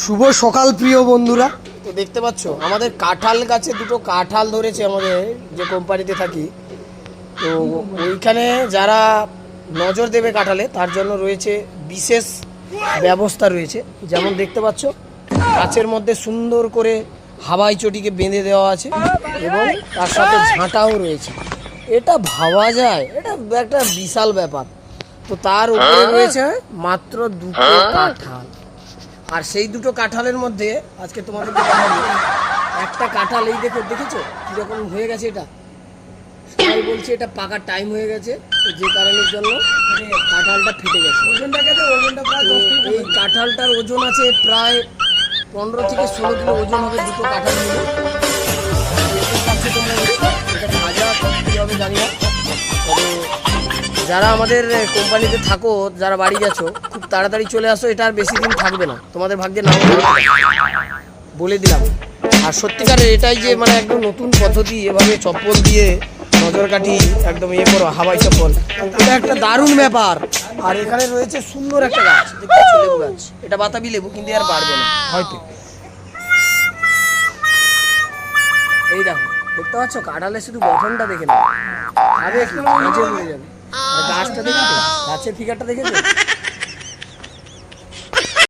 শুভ সকাল প্রিয় বন্ধুরা। তো দেখতে পাচ্ছ আমাদের কাঁঠাল গাছে দুটো কাঁঠাল ধরেছে আমাদের যে কোম্পানিতে থাকি। তো ওইখানে যারা নজর দেবে কাঁঠালে তার জন্য রয়েছে বিশেষ ব্যবস্থা রয়েছে। যেমন দেখতে পাচ্ছ গাছের মধ্যে সুন্দর করে হাওয়াই চটিকে বেঁধে দেওয়া আছে এবং তার সাথে ঝাঁটাও রয়েছে। এটা ভাবা যায়, এটা একটা বিশাল ব্যাপার। তো তার উপরে রয়েছে মাত্র দুটো কাঁঠাল। আর সেই দুটো কাঁঠালের মধ্যে আজকে তোমাদেরকে দেখাবো একটা কাঁঠাল। এই দেখেছো কীরকম হয়ে গেছে। এটা সবাই বলছে এটা পাকার টাইম হয়ে গেছে, যে কারণের জন্য কাঁঠালটা ফেটে গেছে। ওজনটা প্রায় এই কাঁঠালটার ওজন আছে প্রায় 15 থেকে 16 কিলো ওজন হবে দুটো কাঁঠাল মিলে। এটা ভাজা কী হবে জানি না, তবে যারা আমাদের কোম্পানিতে থাকো, যারা বাড়ি গেছো, খুব তাড়াতাড়ি চলে আসো। এটা আর বেশি দিন থাকবে না, তোমাদের ভাগ্যে নাও বলে দিলাম। আর সত্যিকারের এটাই যে মানে একদম নতুন পদ্ধতি, এভাবে চপ্পল দিয়ে নজর কাঠি একদম ইয়ে করো, হাওয়াই চপ্পল, এটা একটা দারুণ ব্যাপার। আর এখানে রয়েছে সুন্দর একটা গাছ, দেখতে পাচ্ছ লেবু গাছ। এটা বাতাবি লেবু, কিন্তু আর বাড়বে না হয়তো। এই দেখো দেখতে পাচ্ছ কাঁঠালের শুধু গঠনটা দেখে না, খাবে কি মাঝে পড়ে যাবে। গাছটা দেখেছো, গাছের ফিগারটা দেখেছো,